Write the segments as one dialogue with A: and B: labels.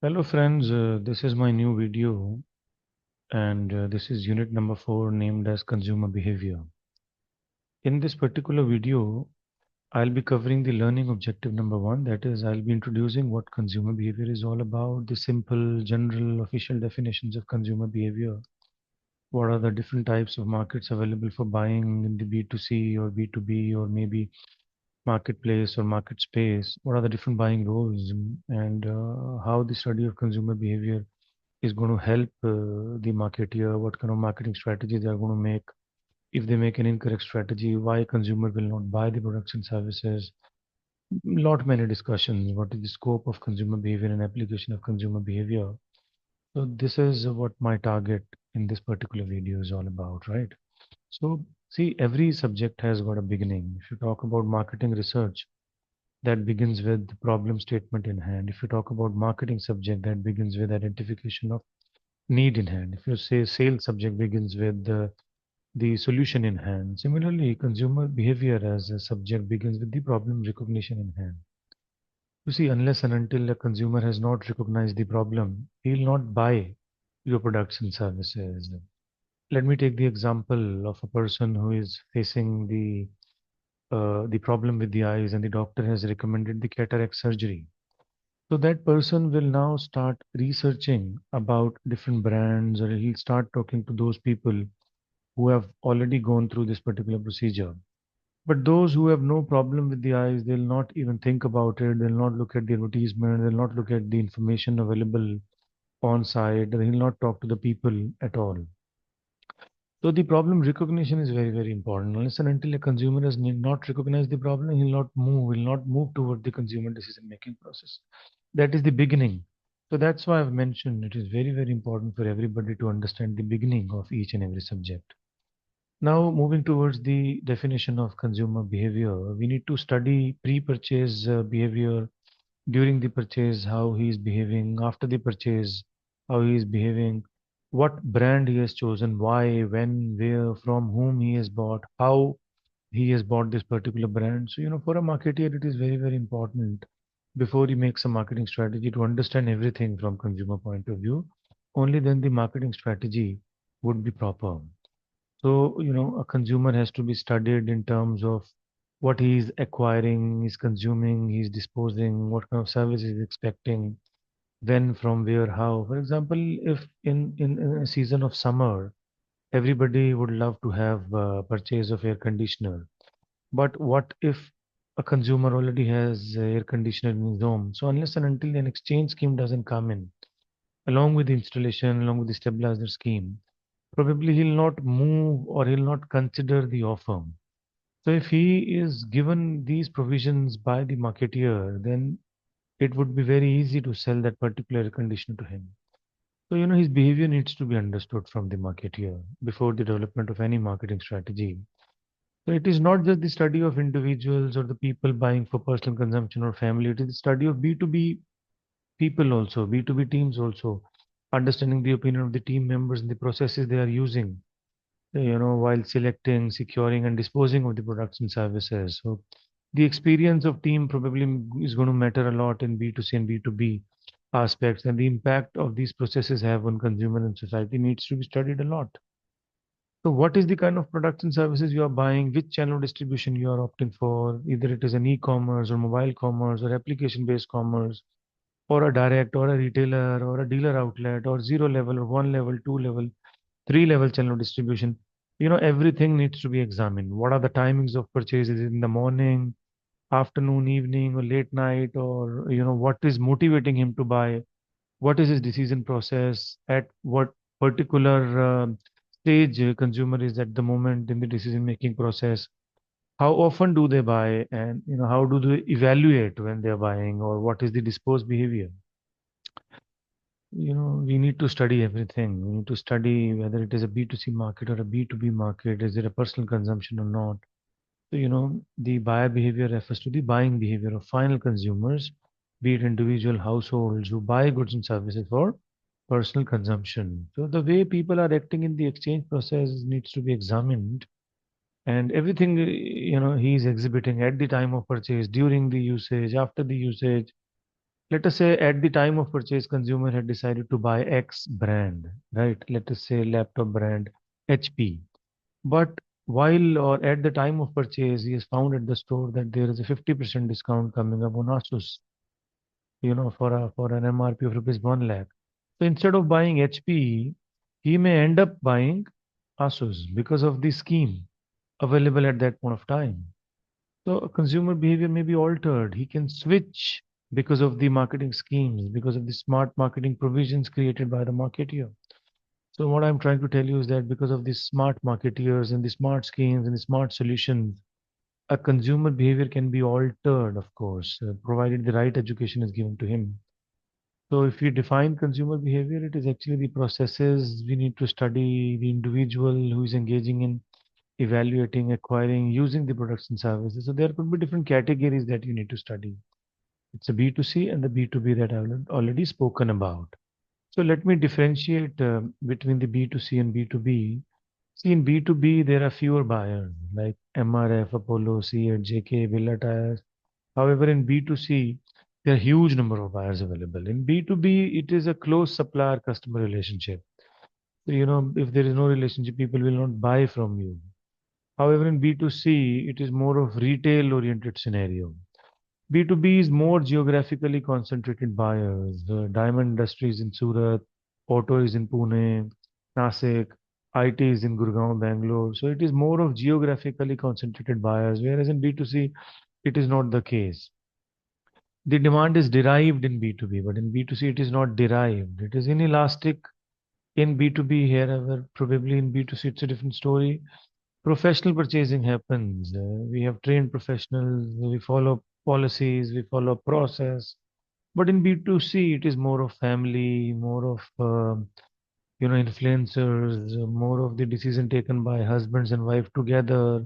A: Hello friends, this is my new video and this is unit number 4 named as consumer behavior. In this particular video, I'll be covering the learning objective number 1, that is I'll be introducing what consumer behavior is all about, the simple, general, official definitions of consumer behavior. What are the different types of markets available for buying in the B2C or B2B or maybe marketplace or market space? What are the different buying roles and how the study of consumer behavior is going to help the marketeer, what kind of marketing strategy they are going to make. If they make an incorrect strategy, why consumer will not buy the products and services. Lot many discussions. What is the scope of consumer behavior and application of consumer behavior? So this is what my target in this particular video is all about, right? So see, every subject has got a beginning. If you talk about marketing research, that begins with the problem statement in hand. If you talk about marketing subject, that begins with identification of need in hand. If you say sales subject begins with the solution in hand. Similarly, consumer behavior as a subject begins with the problem recognition in hand. You see, unless and until a consumer has not recognized the problem, he will not buy your products and services. Let me take the example of a person who is facing the problem with the eyes, and the doctor has recommended the cataract surgery. So that person will now start researching about different brands, or he'll start talking to those people who have already gone through this particular procedure. But those who have no problem with the eyes, they'll not even think about it. They'll not look at the advertisement. They'll not look at the information available on site. They'll not talk to the people at all. So the problem recognition is very, very important. Unless and until a consumer has not recognized the problem, will not move toward the consumer decision making process. That is the beginning. So that's why I've mentioned it is very, very important for everybody to understand the beginning of each and every subject. Now, moving towards the definition of consumer behavior, we need to study pre-purchase behavior, during the purchase, how he is behaving, after the purchase, how he is behaving, what brand he has chosen, why, when, where, from whom he has bought, how he has bought this particular brand. So, for a marketer, it is very, very important before he makes a marketing strategy to understand everything from consumer point of view. Only then the marketing strategy would be proper. So, a consumer has to be studied in terms of what he is acquiring, he's consuming, he's disposing, what kind of service he's expecting, when, from where, how. For example, if in a season of summer, everybody would love to have purchase of air conditioner. But what if a consumer already has air conditioner in his home? So unless and until an exchange scheme doesn't come in, along with the installation, along with the stabilizer scheme, probably he'll not move or he'll not consider the offer. So if he is given these provisions by the marketeer, then it would be very easy to sell that particular condition to him. So, his behavior needs to be understood from the marketeer before the development of any marketing strategy. So it is not just the study of individuals or the people buying for personal consumption or family. It is the study of B2B people also, B2B teams also, understanding the opinion of the team members and the processes they are using, while selecting, securing, and disposing of the products and services. So the experience of team probably is going to matter a lot in B2C and B2B aspects, and the impact of these processes have on consumer and society needs to be studied a lot. So what is the kind of products and services you are buying, which channel of distribution you are opting for, either it is an e-commerce or mobile commerce or application-based commerce, or a direct or a retailer or a dealer outlet or zero level or one level, two level, three level channel distribution. Everything needs to be examined. What are the timings of purchases in the morning, afternoon, evening, or late night, or what is motivating him to buy? What is his decision process? At what particular stage consumer is at the moment in the decision making process? How often do they buy, and how do they evaluate when they are buying, or what is the disposed behavior? We need to study everything. We need to study whether it is a B2C market or a B2B market. Is it a personal consumption or not? So, the buyer behavior refers to the buying behavior of final consumers, be it individual households who buy goods and services for personal consumption. So, the way people are acting in the exchange process needs to be examined, and everything, he is exhibiting at the time of purchase, during the usage, after the usage, Let us say at the time of purchase, consumer had decided to buy X brand, right? Let us say laptop brand HP. But while or at the time of purchase, he has found at the store that there is a 50% discount coming up on Asus, for an MRP of rupees 1 lakh. So instead of buying HP, he may end up buying Asus because of the scheme available at that point of time. So consumer behavior may be altered. He can switch because of the marketing schemes, because of the smart marketing provisions created by the marketeer. So what I'm trying to tell you is that because of these smart marketeers and the smart schemes and the smart solutions, a consumer behavior can be altered, of course, provided the right education is given to him. So if we define consumer behavior, it is actually the processes we need to study, the individual who is engaging in evaluating, acquiring, using the products and services. So there could be different categories that you need to study. It's a B2C and the B2B that I've already spoken about. So let me differentiate between the B2C and B2B. See, in B2B, there are fewer buyers like MRF, Apollo, Seat, JK, Villa Tires. However, in B2C, there are huge number of buyers available. In B2B, it is a close supplier customer relationship. So, if there is no relationship, people will not buy from you. However, in B2C, it is more of retail oriented scenario. B2B is more geographically concentrated buyers. Diamond industries in Surat, auto is in Pune, Nasik, IT is in Gurgaon, Bangalore. So it is more of geographically concentrated buyers, whereas in B2C, it is not the case. The demand is derived in B2B, but in B2C, it is not derived. It is inelastic in B2B. However, probably in B2C, it's a different story. Professional purchasing happens. We have trained professionals, we follow policies, we follow process. But in B2C, it is more of family, more of influencers, more of the decision taken by husbands and wife together.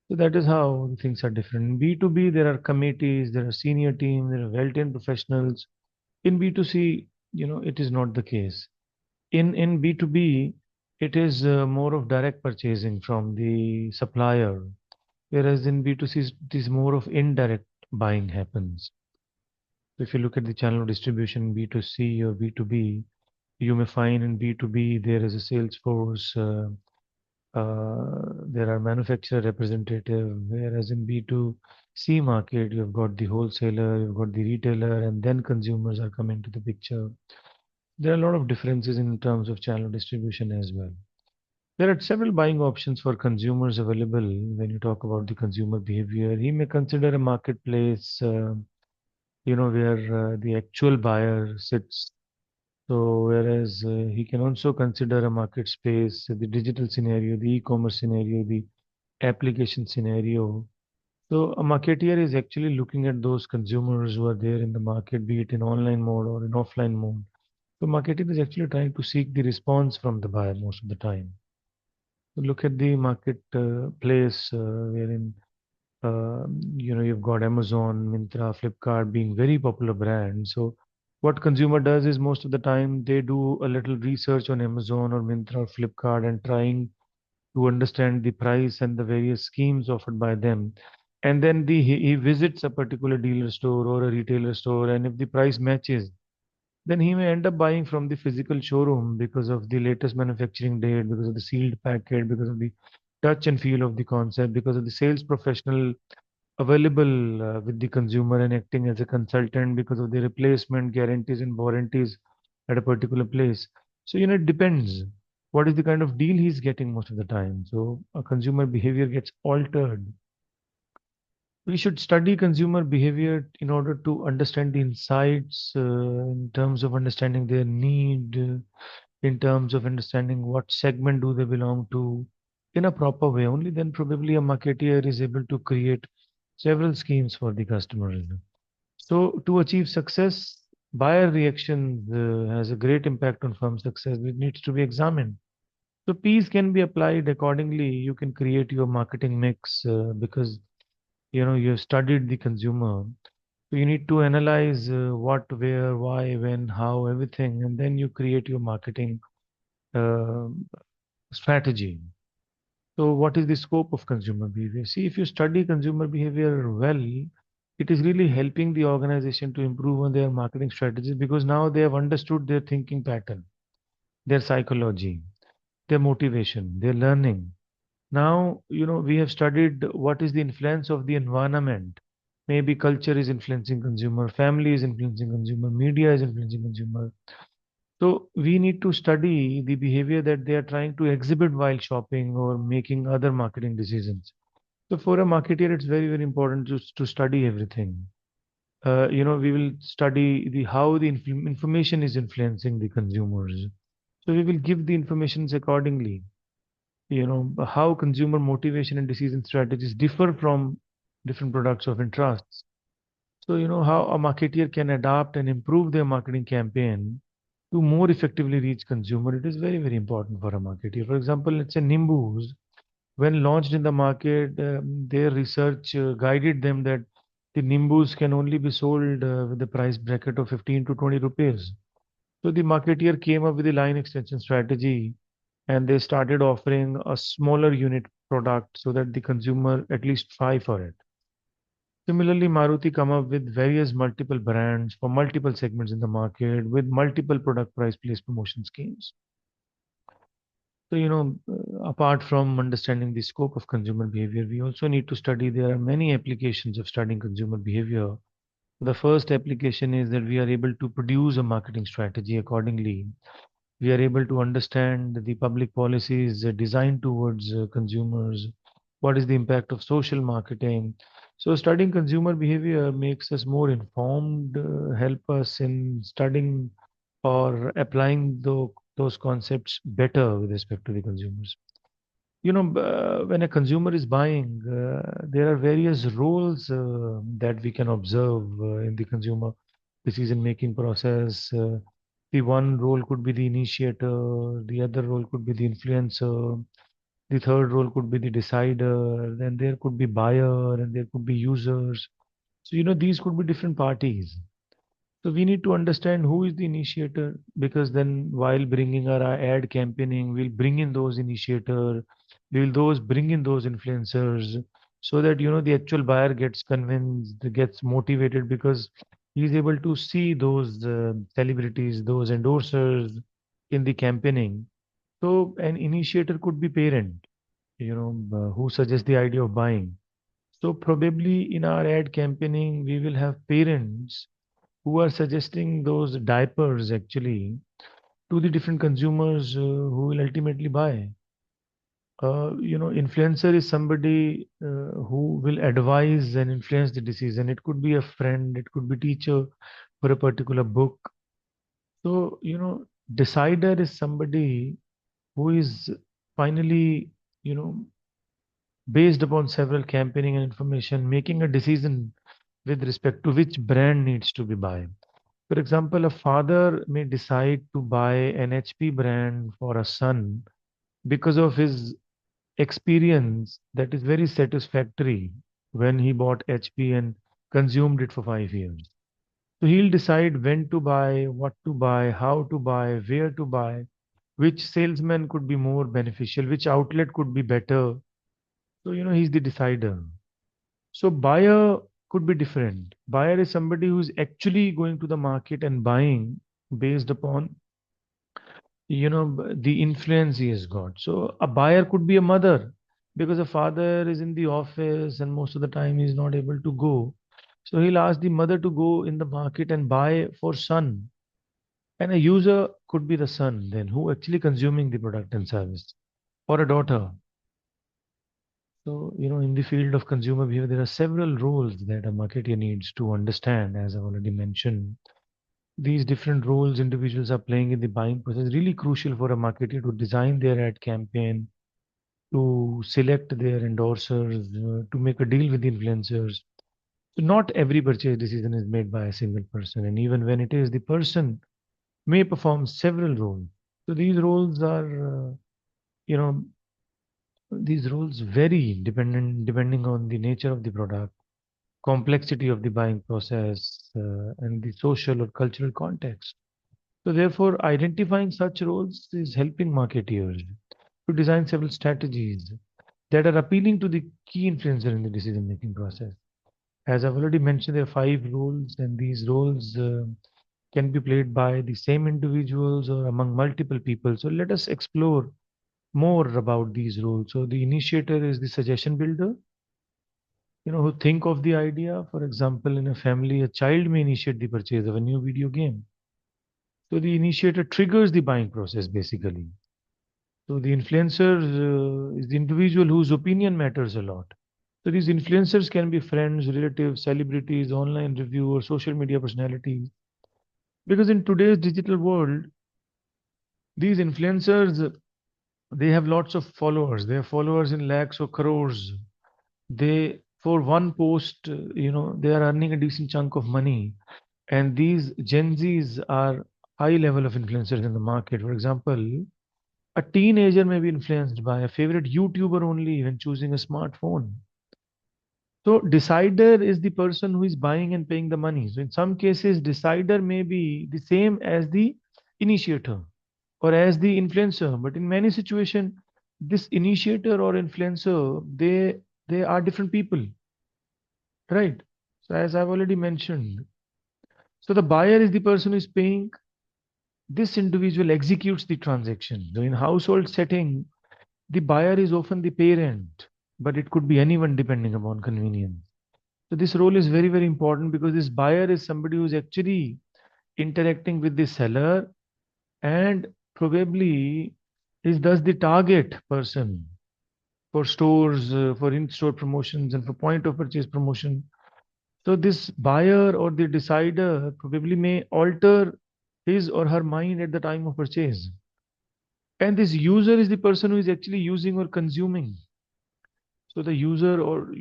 A: So that is how things are different. In B2B, there are committees, there are senior teams, there are well-trained professionals. In B2C, it is not the case. In B2B, it is more of direct purchasing from the supplier, whereas in B2C, it is more of indirect buying happens. So if you look at the channel of distribution B2C or B2B, you may find in B2B there is a sales force, there are manufacturer representative, whereas in B2C market, you've got the wholesaler, you've got the retailer, and then consumers are coming to the picture. There are a lot of differences in terms of channel distribution as well. There are several buying options for consumers available when you talk about the consumer behavior. He may consider a marketplace, where the actual buyer sits. So, whereas he can also consider a market space, the digital scenario, the e-commerce scenario, the application scenario. So, a marketeer is actually looking at those consumers who are there in the market, be it in online mode or in offline mode. So, marketing is actually trying to seek the response from the buyer most of the time. So look at the market place wherein you've got Amazon, Myntra, Flipkart being very popular brands. So what consumer does is most of the time they do a little research on Amazon or Myntra or Flipkart and trying to understand the price and the various schemes offered by them. And then he visits a particular dealer store or a retailer store, and if the price matches, then he may end up buying from the physical showroom because of the latest manufacturing date, because of the sealed packet, because of the touch and feel of the concept, because of the sales professional available with the consumer and acting as a consultant, because of the replacement guarantees and warranties at a particular place. So, it depends. What is the kind of deal he's getting most of the time? So, a consumer behavior gets altered. We should study consumer behavior in order to understand the insights in terms of understanding their need, in terms of understanding what segment do they belong to in a proper way. Only then probably a marketeer is able to create several schemes for the customers. So to achieve success, buyer reaction has a great impact on firm success, which needs to be examined. So P's can be applied accordingly. You can create your marketing mix because you have studied the consumer. So you need to analyze what, where, why, when, how, everything, and then you create your marketing uh, strategy. So what is the scope of consumer behavior? See, if you study consumer behavior well, it is really helping the organization to improve on their marketing strategies because now they have understood their thinking pattern, their psychology, their motivation, their learning. Now, we have studied what is the influence of the environment. Maybe culture is influencing consumer, family is influencing consumer, media is influencing consumer. So we need to study the behavior that they are trying to exhibit while shopping or making other marketing decisions. So for a marketer, it's very, very important to study everything. We will study the how the information is influencing the consumers. So we will give the informations accordingly. How consumer motivation and decision strategies differ from different products of interests. So, how a marketer can adapt and improve their marketing campaign to more effectively reach consumer. It is very, very important for a marketer. For example, let's say Nimbus, when launched in the market, their research guided them that the Nimbus can only be sold with the price bracket of 15 to 20 rupees. So the marketeer came up with a line extension strategy and they started offering a smaller unit product so that the consumer at least try for it. Similarly, Maruti come up with various multiple brands for multiple segments in the market with multiple product price place promotion schemes. So, apart from understanding the scope of consumer behavior, we also need to study there are many applications of studying consumer behavior. The first application is that we are able to produce a marketing strategy accordingly. We are able to understand the public policies designed towards consumers. What is the impact of social marketing? So, studying consumer behavior makes us more informed, help us in studying or applying those concepts better with respect to the consumers. When a consumer is buying, there are various roles that we can observe in the consumer decision-making process. The one role could be the initiator, the other role could be the influencer, the third role could be the decider, then there could be buyer, and there could be users. So, these could be different parties. So we need to understand who is the initiator because then while bringing our ad campaigning, we'll bring in those initiator, we'll those bring in those influencers so that the actual buyer gets convinced, gets motivated because he's able to see those celebrities, those endorsers in the campaigning. So an initiator could be parent, who suggests the idea of buying. So probably in our ad campaigning, we will have parents who are suggesting those diapers actually to the different consumers who will ultimately buy. Influencer is somebody who will advise and influence the decision. It could be a friend, it could be teacher for a particular book. So, decider is somebody who is finally, you know, based upon several campaigning and information, making a decision with respect to which brand needs to be buy. For example, a father may decide to buy an HP brand for a son because of his experience that is very satisfactory when he bought HP and consumed it for 5 years. So he'll decide when to buy, what to buy, how to buy, where to buy, which salesman could be more beneficial, which outlet could be better. So, he's the decider. So buyer could be different. Buyer is somebody who's actually going to the market and buying based upon the influence he has got. So a buyer could be a mother because a father is in the office and most of the time he's not able to go. So he'll ask the mother to go in the market and buy for son. And a user could be the son then who actually consuming the product and service or a daughter. So, in the field of consumer behavior, there are several roles that a marketer needs to understand, as I've already mentioned. These different roles individuals are playing in the buying process really crucial for a marketer to design their ad campaign, to select their endorsers, to make a deal with the influencers. So not every purchase decision is made by a single person, and even when it is, the person may perform several roles. So you know, these roles vary depending on the nature of the product, complexity of the buying process, and the social or cultural context. So therefore, identifying such roles is helping marketeers to design several strategies that are appealing to the key influencer in the decision-making process. As I've already mentioned, there are five roles, and these roles can be played by the same individuals or among multiple people. So let us explore more about these roles. So the initiator is the suggestion builder, who think of the idea. For example, in a family, a child may initiate the purchase of a new video game. So the initiator triggers the buying process basically. So the influencer is the individual whose opinion matters a lot. So these influencers can be friends, relatives, celebrities, online reviewers, social media personalities. Because in today's digital world, these influencers, they have lots of followers. They have followers in lakhs or crores. They, for one post, they are earning a decent chunk of money. And these Gen Zs are high level of influencers in the market. For example, a teenager may be influenced by a favorite YouTuber only when choosing a smartphone. So decider is the person who is buying and paying the money. So in some cases, decider may be the same as the initiator or as the influencer. But in many situations, this initiator or influencer, they are different people, right? So as I've already mentioned, so the buyer is the person who is paying. This individual executes the transaction. So in household setting, the buyer is often the parent, but it could be anyone depending upon convenience. So this role is very, very important because this buyer is somebody who's actually interacting with the seller and probably is thus the target person for stores, for in-store promotions and for point of purchase promotion. So this buyer or the decider probably may alter his or her mind at the time of purchase. And this user is the person who is actually using or consuming. So the user or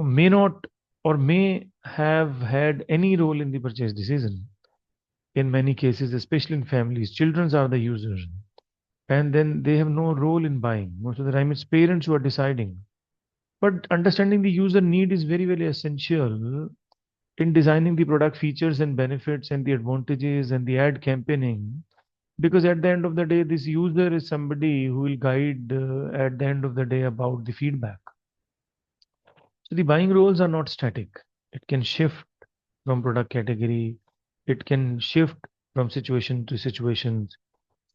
A: may not or may have had any role in the purchase decision. In many cases, especially in families, children are the users, and then they have no role in buying. Most of the time, it's parents who are deciding. But understanding the user need is very, very essential in designing the product features and benefits and the advantages and the ad campaigning. Because at the end of the day, this user is somebody who will guide at the end of the day about the feedback. So the buying roles are not static. It can shift from product category. It can shift from situation to situations.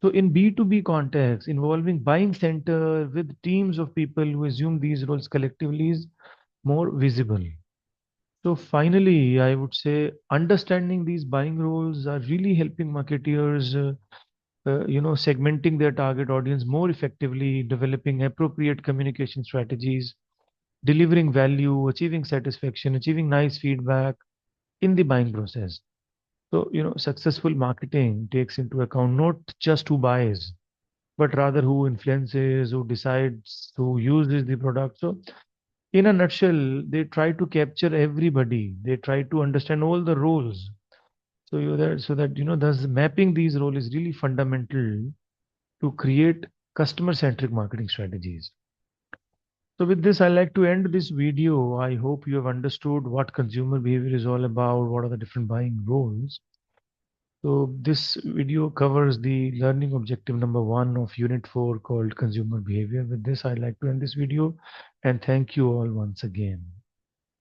A: So in B2B context, involving buying center with teams of people who assume these roles collectively is more visible. So finally, I would say understanding these buying roles are really helping marketeers, segmenting their target audience more effectively, developing appropriate communication strategies, delivering value, achieving satisfaction, achieving nice feedback in the buying process. So, successful marketing takes into account not just who buys, but rather who influences, who decides, who uses the product. So, in a nutshell, they try to capture everybody. They try to understand all the roles. So that thus mapping these roles is really fundamental to create customer-centric marketing strategies. So with this, I like to end this video. I hope you have understood what consumer behavior is all about, what are the different buying roles. So this video covers the learning objective number 1 of Unit 4 called consumer behavior. With this, I'd like to end this video and thank you all once again.